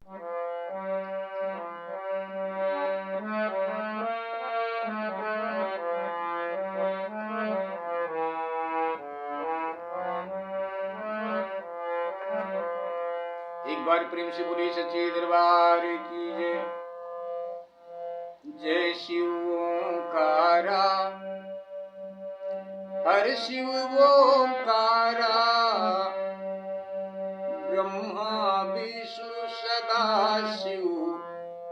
एक बार प्रेम से बोली सच्चे दरबार की जय। जय शिव ओंकारा, हर शिव ओंकारा, ब्रह्मा विष्णु सदा शिव,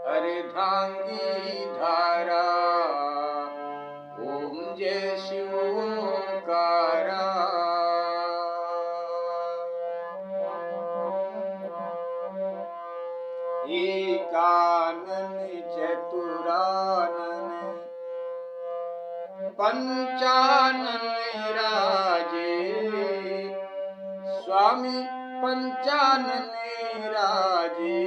अर्धांगी धारा। ओम जय शिव ओंकारा। एकानन चतुरानन, पंचानन राजे, स्वामी पंचानन राजे।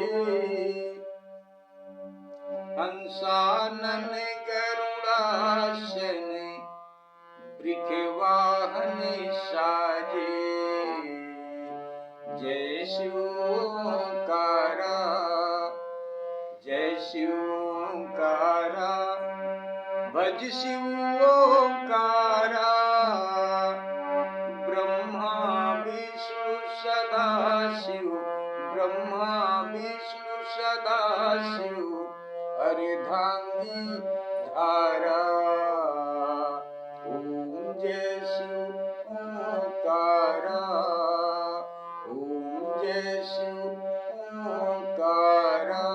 हंसानन गरुड़ासन, वृष वाहन साजे। जय शिव ओंकारा, जय शिव ओंकारा, भज शिव ओंकारा, ब्रह्मा विष्णु सदा शिव, ब्रह्मा विष्णु सदा शिव, अर्धांगी धारा। ओम जय शिव ओंकारा, ओम जय शिव ओंकारा।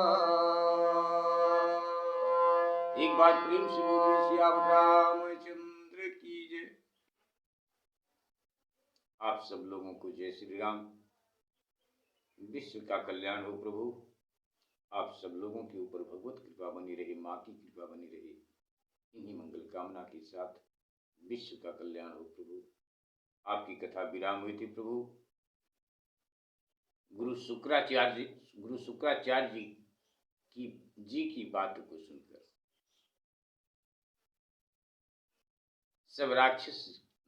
एक बार प्रेम से बोलिए सियावर रामचंद्र की जय। आप सब लोगों को जय श्री राम। विश्व का कल्याण हो प्रभु। आप सब लोगों के ऊपर भगवत कृपा बनी रहे, माँ की कृपा बनी रहे। इन्हीं मंगल कामना के साथ विश्व का कल्याण हो प्रभु। आपकी कथा विराम हुई थी प्रभु। गुरु शुक्राचार्य जी की बात को सुनकर सब राक्षस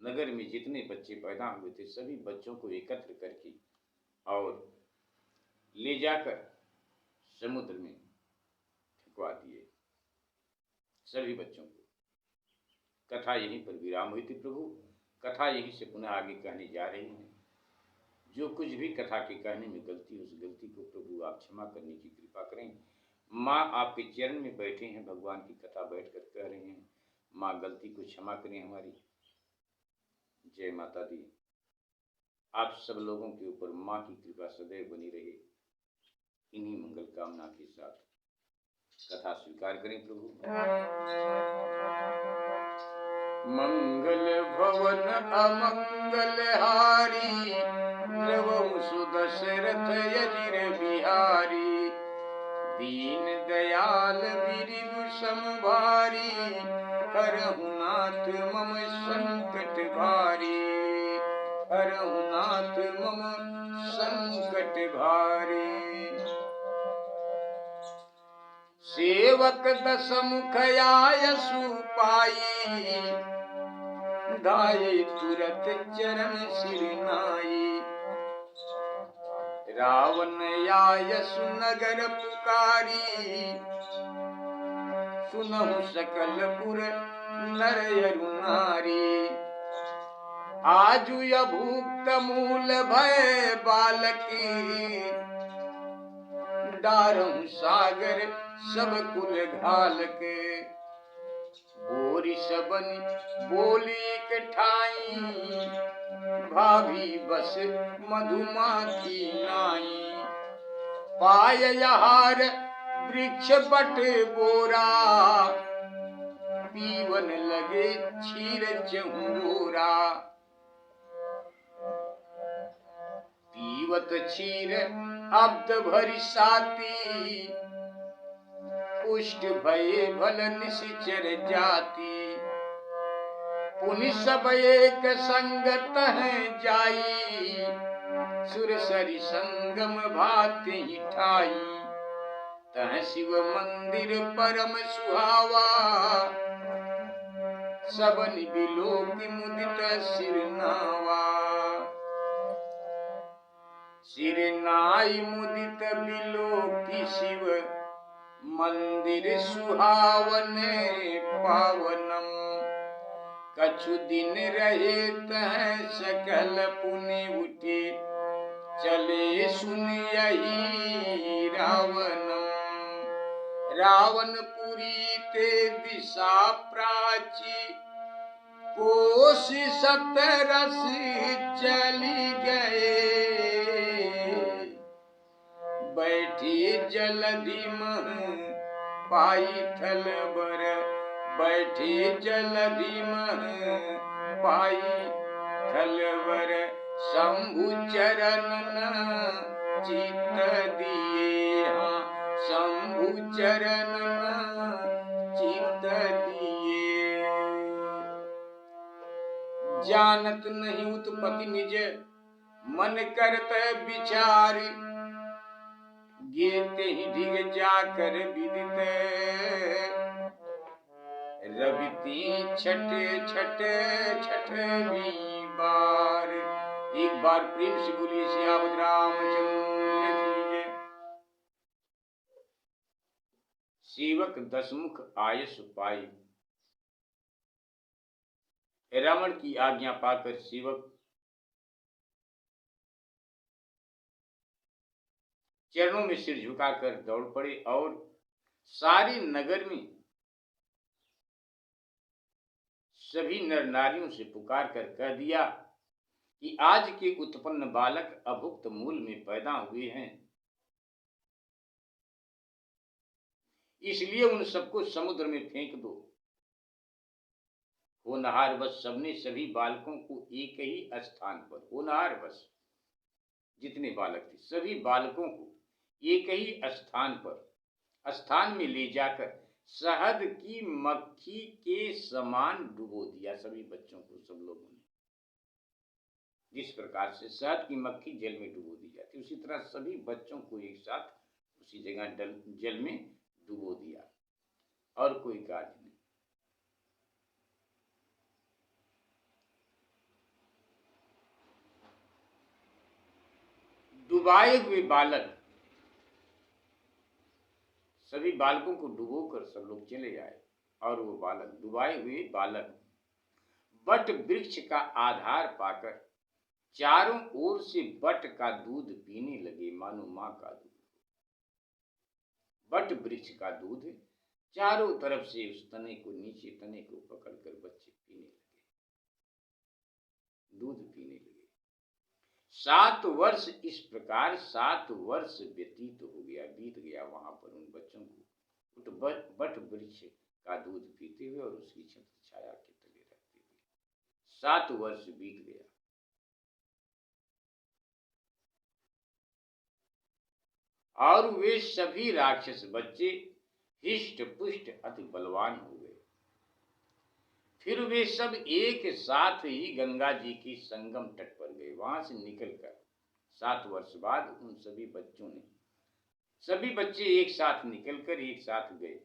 नगर में जितने बच्चे पैदा हुए थे सभी बच्चों को एकत्र करके और ले जाकर समुद्र में फेंकवा दिए सभी बच्चों को। कथा यहीं पर विराम हुई थी प्रभु। कथा यहीं से पुनः आगे कहने जा रही है। जो कुछ भी कथा के कहने में गलती, उस गलती को प्रभु आप क्षमा करने की कृपा करें। माँ आपके चरण में बैठे हैं, भगवान की कथा बैठकर कह रहे हैं। माँ गलती को क्षमा करें हमारी। जय माता दी। आप सब लोगों के ऊपर माँ की कृपा सदैव बनी रहे। इन्हीं मंगल कामना के साथ कथा स्वीकार करें प्रभु। मंगल भवन अमंगल हारी, द्रवहु सुदशरथ यजिर बिहारी। दीन दयाल बिरिदु समभारी, करहु नाथ मम संकट भारी। करहु नाथ मम संकट भारी। सेवक दस मुख आयसु पाई, धाये तुरत चरण सिर नाई। रावण आयसु नगर पुकारी, सुनहु सकल पुर नर अरु नारी। आजु अभूक्त मूल भय बालकी, डारहु सागर सब कुल घाल के। बोरी सबनी बोली कठाई, भाभी बस मधुमाखी नाई। पाय यहार वृक्ष बट बोरा, पीवन लगे क्षीर चहुरा। पीवत क्षीर अब्द भरि साती, पुष्ट भये भल निशिचर जाति। पुनि सब एक संगत है जाई, सुरसरि संगम भाति ठाई। तह शिव मंदिर परम सुहावा, सबनि बिलोकि मुदित सिर नावा। सिर नाई मुदित बिलोकि विधि शिव मंदिर सुहावन पावनम। कछु दिन रहे तह सकल पुनि उठे, चले सुन यही रावणम। रावणपुरी ते दिशा प्राची, कोश 17 चली गए। बैठी जलधि मह पाई थल बर, बैठी जलधि मह पाई थल बर। शंभु चरण चित दिए, हाँ शंभु चरण चित दिए। जानत नहीं उत्पत्ति निज, मन करत विचार। गिरते ही ढिग जाकर विदित, रविती छठे छठे छठवीं बार। एक बार प्रेम से बोलिए सियावत रामचंद्र की जय। सेवक दशमुख आयस पाई। रावण की आज्ञा पाकर सेवक चरणों में सिर झुकाकर दौड़ पड़े और सारी नगर में सभी नर नारियों से पुकार कर कह दिया कि आज के उत्पन्न बालक अभुक्त मूल में पैदा हुए हैं, इसलिए उन सबको समुद्र में फेंक दो। होनहार बस सबने सभी बालकों को एक ही स्थान पर, होनहार बस जितने बालक थे सभी बालकों को एक ही स्थान पर, स्थान में ले जाकर शहद की मक्खी के समान डुबो दिया। सभी बच्चों को सब लोगों ने, जिस प्रकार से शहद की मक्खी जल में डुबो दी जाती, उसी तरह सभी बच्चों को एक साथ उसी जगह जल में डुबो दिया और कोई कार्य नहीं। डुबाए हुए बालक, सभी बालकों को डुबोकर सब लोग चले आए और वो बालक, डुबाए हुए बालक बट वृक्ष का आधार पाकर चारों ओर से बट का दूध पीने लगे, मानो मां का दूध। बट वृक्ष का दूध चारों तरफ से उस तने को, नीचे तने को पकड़कर बच्चे पीने लगे, दूध पीने लगे। 7 वर्ष इस प्रकार 7 वर्ष व्यतीत हो गया, बीत गया वहां पर उन बच्चों को बट वृक्ष का दूध पीते हुए और उसकी छत्र छाया के तले रहते हुए। 7 वर्ष बीत गया। और वे सभी राक्षस बच्चे हिष्ट पुष्ट अति बलवान हो गए। फिर वे सब एक साथ ही गंगा जी की संगम तट पर गए। वहां से निकलकर 7 वर्ष बाद उन सभी बच्चों ने, सभी बच्चे एक साथ निकलकर एक साथ गए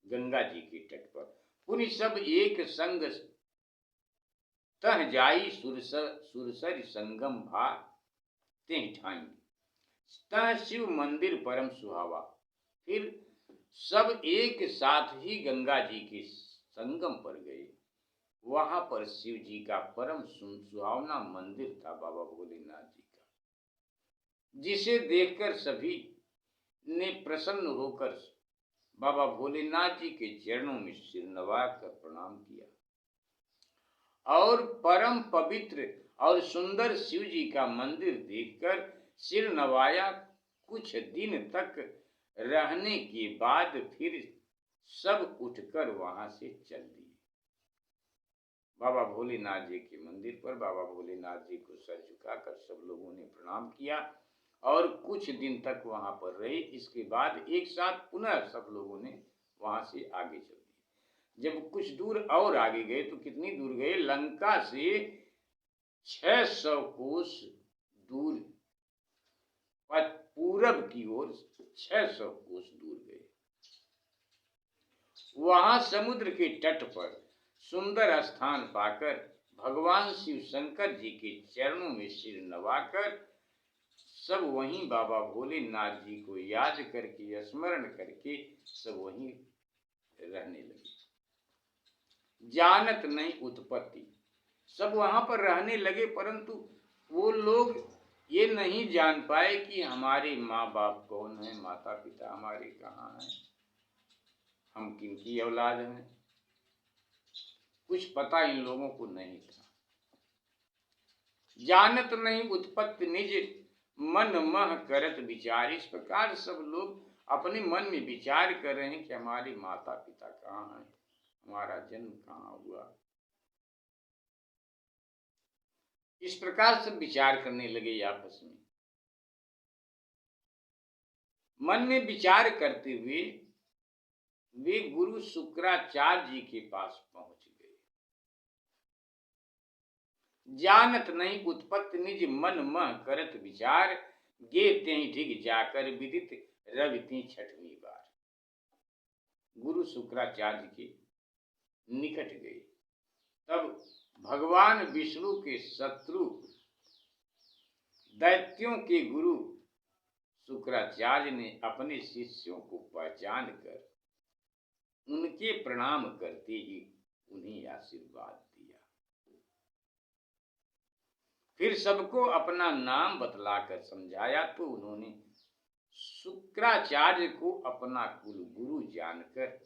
गंगा जी के तट पर। उन्हीं सब एक संग तह जाई सुरसर संगम भा तें ठाई, तह शिव मंदिर परम सुहावा। फिर सब एक साथ ही गंगा जी के संगम पर गए। वहां पर शिव जी का परम सुहावना मंदिर था, बाबा भोलेनाथ जी का, जिसे देखकर सभी ने प्रसन्न होकर बाबा भोलेनाथ जी के चरणों में सिर नवाकर प्रणाम किया और परम पवित्र और सुंदर शिव जी का मंदिर देखकर सिर नवाया। कुछ दिन तक रहने के बाद फिर सब उठकर वहां से चल दिए। बाबा भोलेनाथ जी के मंदिर पर बाबा भोलेनाथ जी को सर झुकाकर सब लोगों ने प्रणाम किया और कुछ दिन तक वहां पर रहे। इसके बाद एक साथ पुनः सब लोगों ने वहां से आगे चल दिए। जब कुछ दूर और आगे गए तो कितनी दूर गए, लंका से 600 कोस दूर पूरब की ओर 600 कोस दूर गए। वहां समुद्र के तट पर सुंदर स्थान पाकर भगवान शिव शंकर जी के चरणों में सिर नवाकर सब वहीं बाबा भोलेनाथ जी को याद करके, स्मरण करके सब वहीं रहने लगे। जानत नहीं उत्पत्ति, सब वहां पर रहने लगे, परंतु वो लोग ये नहीं जान पाए कि हमारे माँ बाप कौन है, माता पिता हमारे कहाँ हैं, हम किनकी औलाद हैं, कुछ पता इन लोगों को नहीं था। जानत नहीं उत्पत्ति निज मन मह करत विचार। इस प्रकार सब लोग अपने मन में विचार कर रहे हैं कि हमारे माता पिता कहाँ हैं, हमारा जन्म कहाँ हुआ। इस प्रकार सब विचार करने लगे आपस में। मन में विचार करते हुए वे गुरु शुक्राचार्य जी के पास पहुंच गए। जानत नहीं उत्पत्ति निज मन मह करत विचार, गे त्यों ठीक जाकर विदित रविती छठवीं बार। गुरु शुक्राचार्य के निकट गए। तब भगवान विष्णु के शत्रु दैत्यों के गुरु शुक्राचार्य ने अपने शिष्यों को पहचान कर उनके प्रणाम करते ही उन्हें आशीर्वाद दिया। फिर सबको अपना नाम बतलाकर समझाया तो उन्होंने शुक्राचार्य को अपना कुल गुरु जानकर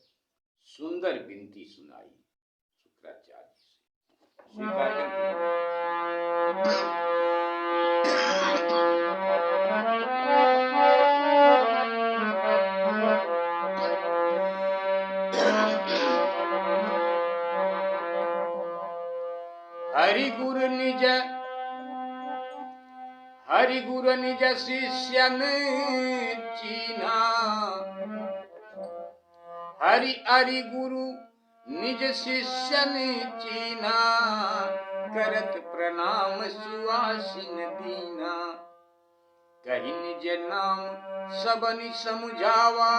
सुंदर विनती सुनाई। शुक्राचार्य से स्वीकार करते हरि गुरु निज शिष्यन चीन्हा। हरि गुरु निज शिष्यन चीन्हा, करत प्रणाम सुआसिन दीना। कही निज नाम सबनि समुझावा,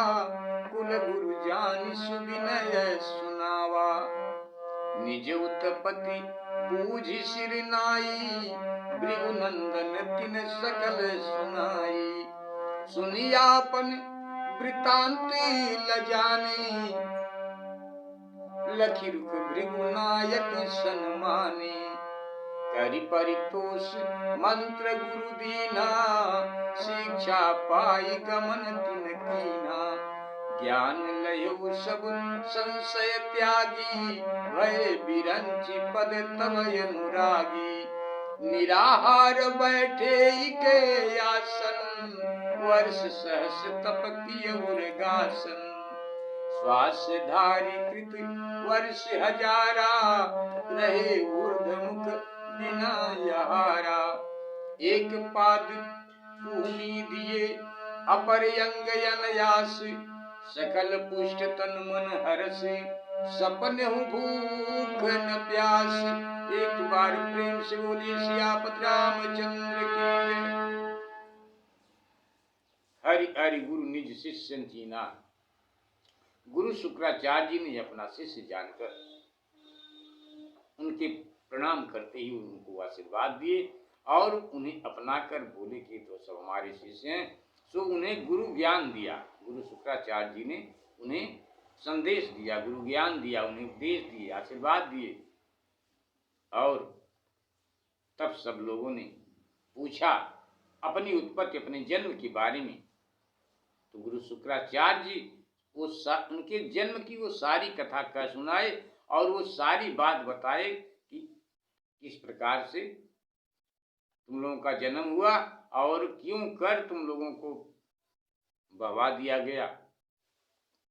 कुल गुरु जानि सुविनय सुनावा। निज उत्पत्ति बूझि सिर नाई, भृगुनंदन तिन सकल सुनाई। सुनियापन वृतांत लजाने, लखि रुख भृगुनायक सन्माने। करि परितोष मंत्र गुरु दीना, शिक्षा पाई गमन तिन कीना। ज्ञान लयो सब संशय त्यागी, भय बिरंचि पद तव अनुरागी। निराहार बैठे के आसन, वर्ष सहस तप कियउर गासन। श्वास धारी कृत वर्ष हजारा, रहे ऊर्ध मुख बिना यहारा। एक पाद भूमि दिए अपर अंग अनयास, सकल पुष्ट तन मन हरस। सपन हूँ भूख न प्यास, एक बार प्रेम से बोलिए सियापत रामचंद्र की। हरि हरि गुरु निज शिष्य चीन्हा। गुरु शुक्राचार्य जी ने अपना शिष्य जानकर उनके प्रणाम करते ही उनको आशीर्वाद दिए और उन्हें अपनाकर बोले कि तो सब हमारे शिष्य हैं। सो उन्हें गुरु ज्ञान दिया। गुरु शुक्राचार्य जी ने उन्हें संदेश दिया, गुरु ज्ञान दिया, उन्हें उपदेश दिए, आशीर्वाद दिए। और तब सब लोगों ने पूछा अपनी उत्पत्ति, अपने जन्म के बारे में। तो गुरु शुक्राचार्य जी वो उनके जन्म की वो सारी कथा कह सुनाए और वो सारी बात बताए कि किस प्रकार से तुम लोगों का जन्म हुआ और क्यों कर तुम लोगों को बहवा दिया गया।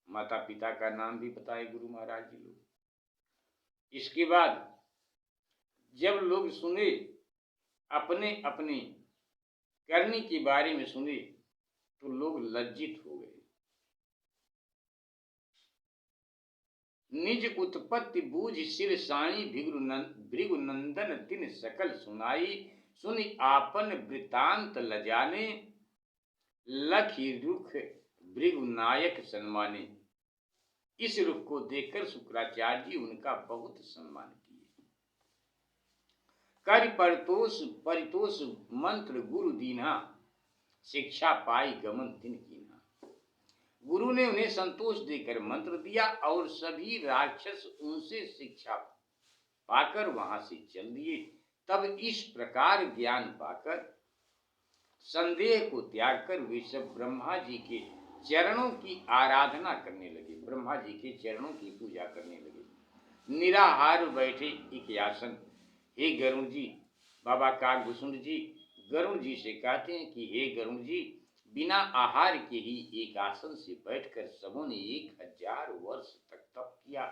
माता पिता का नाम भी बताए गुरु महाराज जी लोग। इसके बाद जब लोग सुने, अपने अपने करनी के बारे में सुने, तो लोग लज्जित हो गए। निज उत्पत्ति बूझ सिर साई, भृगुनंदन तिन सकल सुनाई। सुनि आपन वृतांत लजाने, लखि रुख भृगुनायक सन्माने। इस रुख को देखकर शुक्राचार्य जी उनका बहुत सम्मान किए। कर परितोष मंत्र गुरु दीन्हा। शिक्षा पाई गमन तिन कीन्हा। गुरु ने उन्हें संतोष देकर मंत्र दिया और सभी राक्षस उनसे शिक्षा पाकर वहां से चल दिए। तब इस प्रकार ज्ञान पाकर संदेह को त्याग कर वे सब ब्रह्मा जी के चरणों की आराधना करने लगे, ब्रह्मा जी के चरणों की पूजा करने लगे। निराहार बैठे एक आसन। हे गरुण जी, बाबा काकभूषुंड जी गरुण जी से कहते हैं कि हे गरुण जी, बिना आहार के ही एक आसन से बैठकर सबों ने 1000 वर्ष तक तप किया।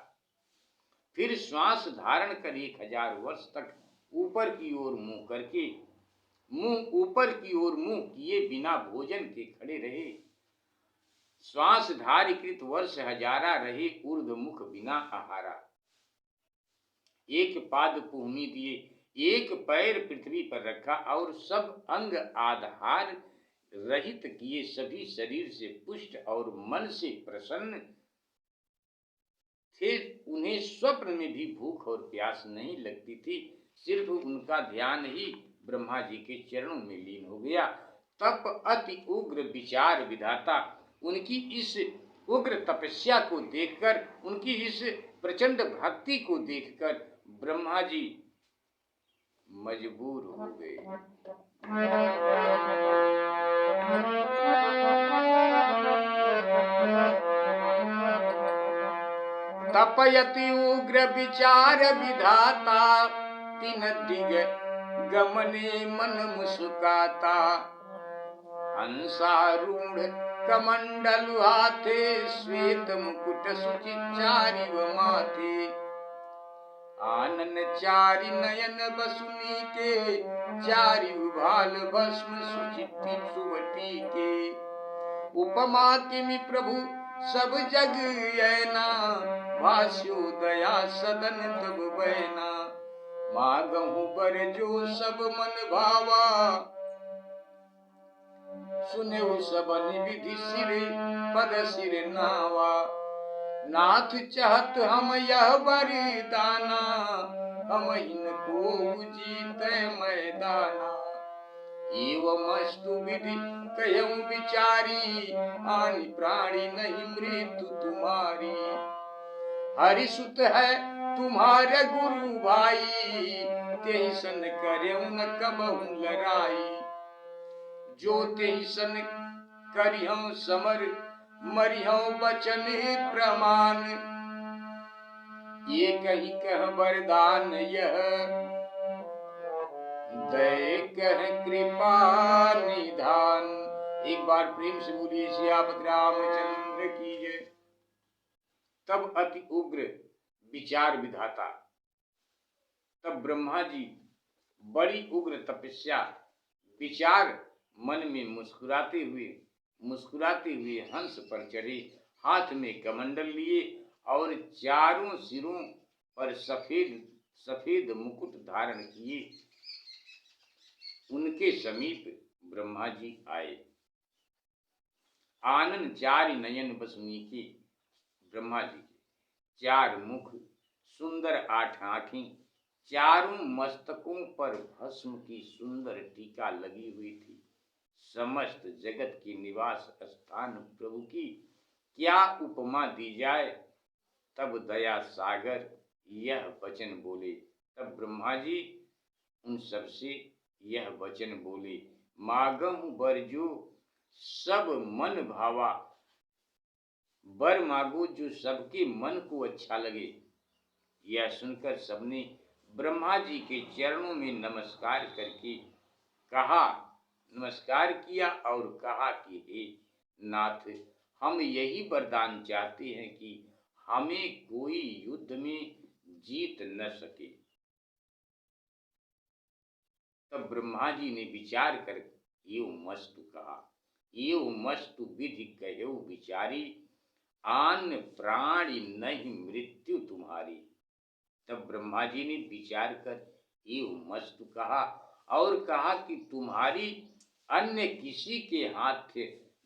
फिर श्वास धारण कर 1000 वर्ष तक ऊपर की ओर मुंह किए बिना भोजन के खड़े रहे। श्वास धारिकृत वर्ष हजारा रहे ऊर्ध्वमुख बिना आहारा। एक पाद भूमि दिए, एक पैर पृथ्वी पर रखा और सब अंग आधार रहित किए। सभी शरीर से पुष्ट और मन से प्रसन्न थे। उन्हें स्वप्न में भी भूख और प्यास नहीं लगती थी, सिर्फ उनका ध्यान ही ब्रह्मा जी के चरणों में लीन हो गया। तप अति उग्र विचार विधाता, उनकी इस उग्र तपस्या को देखकर, उनकी इस प्रचंड भक्ति को देखकर ब्रह्मा जी मजबूर हो गए। तपयति उग्र विचार विधाता, तीन दिग गमने मन मुस्काता। हंसारूढ़ कमंडल हाथे, श्वेत मुकुट सुचिचारिव माथे। आनन चारि नयन बसुनी के, चारि भाल भस्म सुचिति सुवटी के। उपमा किमि प्रभु सब जग ऐना, भास्यो दया सदन तब बैना। मागहु बर जो सब मन भावा, सुनेउ सबन विधि सिर पद सिर नावा। नाथ चाहत हम यह वरदाना, हम इनको जीते मैदाना। एवमस्तु विधि कहूँ विचारी, आनि प्राणी नहीं मृत्यु तुम्हारी। हरिसुत है तुम्हारे गुरु भाई, तेहि सन करेऊ न कबहु लड़ाई। जो तेहि सन करिहं समर, मरिहं वचन प्रमाण। ये कही कह वरदान यह, दय कह कृपा निधान। एक बार प्रेम से बोलिए सियापत रामचंद्र की जय। तब अति उग्र विचार विधाता, तब ब्रह्मा जी बड़ी उग्र तपस्या विचार मन में मुस्कुराते हुए हंस पर चढ़े। हाथ में कमंडल लिए और चारों सिरों पर सफेद मुकुट धारण किए। उनके समीप ब्रह्मा जी आए। आनन चारि नयन बसुनी के, ब्रह्मा जी के 4 मुख, सुंदर 8 आँखें, चारों मस्तकों पर भस्म की सुंदर टीका लगी हुई थी। समस्त जगत के निवास स्थान प्रभु की क्या उपमा दी जाए। तब दया सागर यह वचन बोले। तब ब्रह्मा जी उन सबसे यह वचन बोले, मागहु बर जो सब मन भावा। वर मांगो जो सबके मन को अच्छा लगे। यह सुनकर सबने ब्रह्मा जी के चरणों में नमस्कार किया और कहा कि हे नाथ, हम यही वरदान चाहते हैं कि हमें कोई युद्ध में जीत न सके। तब ब्रह्मा जी ने विचार कर एवमस्तु कहा। एवमस्तु विधि कहो विचारी, आन प्राणी नहीं मृत्यु तुम्हारी। तब ब्रह्मा जी ने विचार कर एवमस्तु कहा और कहा कि तुम्हारी अन्य किसी के हाथ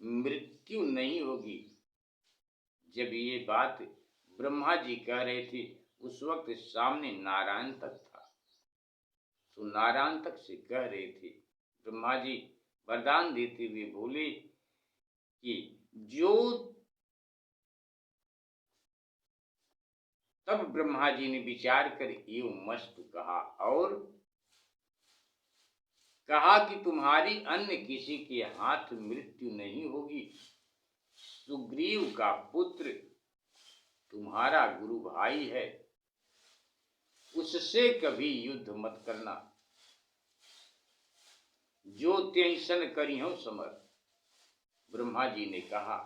मृत्यु नहीं होगी। जब ये बात ब्रह्मा जी कह रहे थे, उस वक्त सामने नारायण तक था। तो नारायण तक से कह रहे थे, ब्रह्मा जी वरदान देते हुए बोले कि जो तब ब्रह्मा जी ने विचार कर एवं मस्त कहा और कहा कि तुम्हारी अन्य किसी के हाथ मृत्यु नहीं होगी। सुग्रीव का पुत्र तुम्हारा गुरु भाई है, उससे कभी युद्ध मत करना। जो त्यसन करियो समर, ब्रह्मा जी ने कहा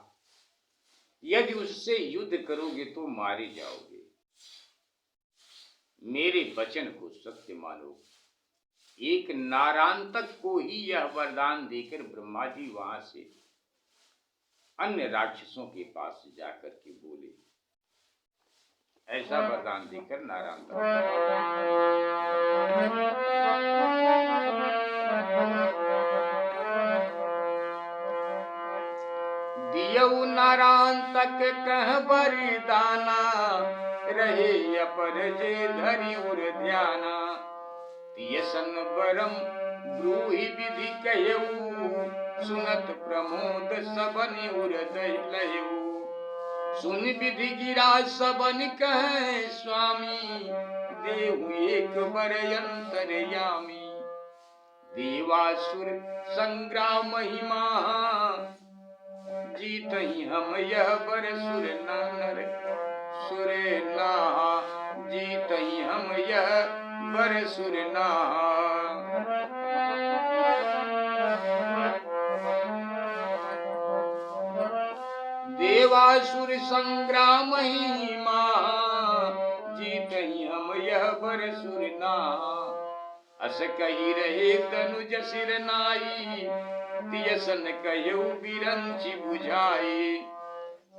यदि उससे युद्ध करोगे तो मारे जाओगे। मेरे वचन को सत्य मानो। एक नारांतक को ही यह वरदान देकर ब्रह्मा जी वहां से अन्य राक्षसों के पास जाकर के बोले, ऐसा वरदान देकर नारांतक दियौ नारांतक कह बरदाना, रहे अपर जे धरि उर ध्याना। तियसन बरम ब्रूहि विधि कहऊ, सुनत प्रमोद सबन उर लयऊ। सुन विधि गिरा सबन कहे स्वामी, देहु एक बर अंतरयामी। देवासुर संग्राम महिमा, जीतहि हम यह बर सुर नर सुर ना। जीतहि हम यह बर सुर ना। देवासुर संग्राम महिमा, जीतहि हम यह बर सुर ना। अस कही रहे तनुज सिर नाई, तियसन कहऊ बिरंचि बुझाई।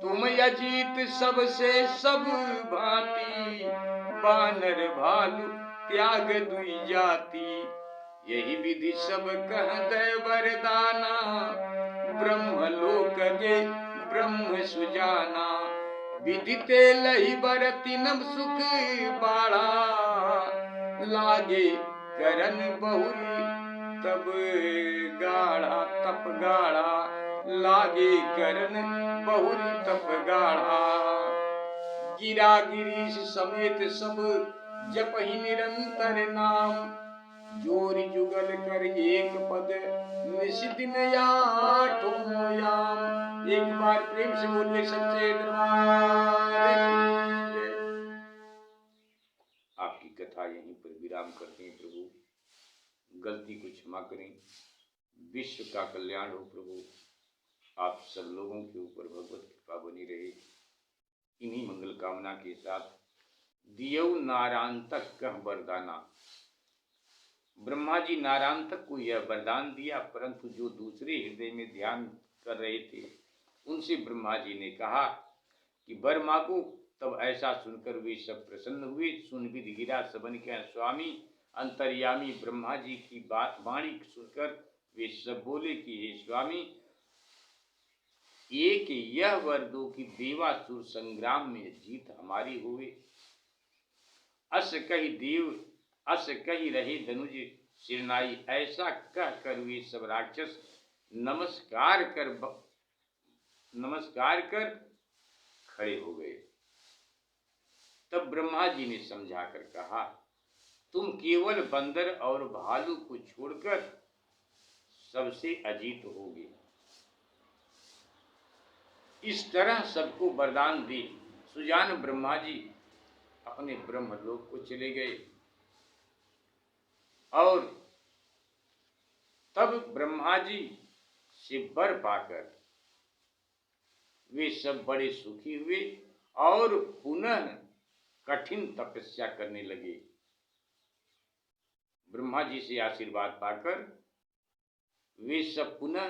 तुम अजीत सबसे सब भांति, बानर भालू त्याग दुई जाति। यही विधि सब कह दे वरदाना, ब्रह्म लोक के ब्रह्म सुजाना। विदिते लही बर तिनम सुख बाड़ा, लागे करन बहुरी तब गाढ़ा तप गाढ़ा। लागे करन बहुरी तप गाढ़ा। गिरा गिरीश समेत सब जपहि निरंतर नाम। जोरि जुगल कर एक पद, निश दिन आठों याम। एक बार प्रेम से बोलिए सच्चे दरबार की जय। आपकी कथा यहीं पर विराम करते हैं प्रभु। गलती को क्षमा करें। विश्व का कल्याण हो प्रभु। आप सब लोगों के ऊपर भगवत कृपा बनी रहे। इन्हीं मंगल कामना के साथ दियौ नारांतक कह वरदाना। ब्रह्मा जी नारांतक को यह वरदान दिया, परंतु जो दूसरे हृदय में ध्यान कर रहे थे उनसे ब्रह्मा जी ने कहा कि वर मांगो। तब ऐसा सुनकर वे सब प्रसन्न हुए। सुन विधि गिरा सबन के स्वामी, अंतर्यामी ब्रह्मा जी की बात वाणी सुनकर वे सब बोले कि हे स्वामी, एक यह वर दो कि देवासुर संग्राम में जीत हमारी हुए। अस कही रहे धनुज सिरनाई। ऐसा कह कर वे सब राक्षस नमस्कार कर खड़े हो गए। तब ब्रह्मा जी ने समझाकर कहा, तुम केवल बंदर और भालू को छोड़कर सबसे अजीत होगे। इस तरह सबको वरदान दे सुजान ब्रह्मा जी अपने ब्रह्मलोक को चले गए। और तब ब्रह्मा जी से वर पाकर वे सब बड़े सुखी हुए और पुनः कठिन तपस्या करने लगे। ब्रह्मा जी से आशीर्वाद पाकर वे सब पुनः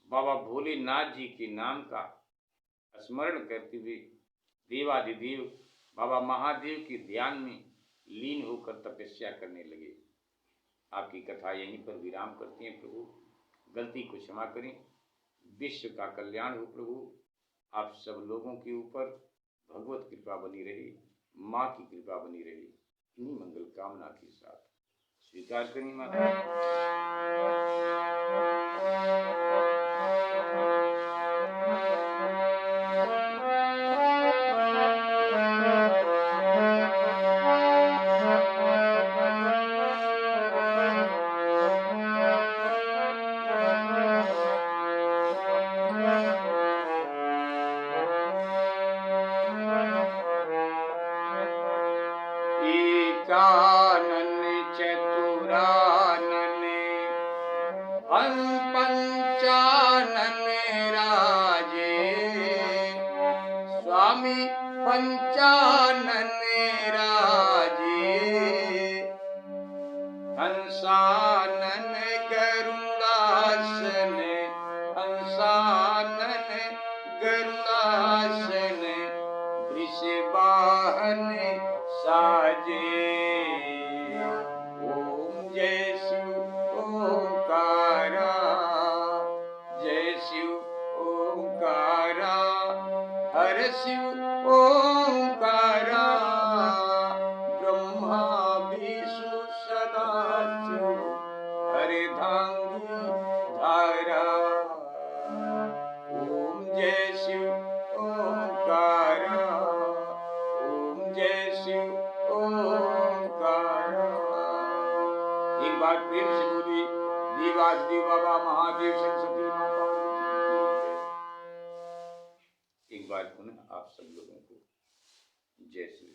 बाबा भोलेनाथ जी के नाम का स्मरण करते हुए देवादिदेव बाबा महादेव के ध्यान में लीन होकर तपस्या करने लगे। आपकी कथा यहीं पर विराम करते हैं प्रभु। गलती को क्षमा करें। विश्व का कल्याण हो प्रभु। आप सब लोगों के ऊपर भगवत कृपा बनी रहे, माँ की कृपा बनी रहे। इन्हीं मंगल कामना के साथ स्वीकार करें माता। एकानन चतुरानन पंचानन राजे, स्वामी पंचानन राजे, हंसानन गरुड़ासन, हंसानन गरुड़ासन, वृषवाहन साजे। ओम जय शिव ओंकारा, जय शिव ओंकारा, हर शिव ओंकारा, ब्रह्मा विष्णु सदा शिव, हरिधांगी धारा। ओम जय शिव ओंकारा, ओम जय शिव ओंकारा। एक बार प्रेम से बोली देवाधिदेव बाबा महादेव सरस्वती माँ पार्वती की जय। एक बार पुनः आप सब लोगों को जय श्री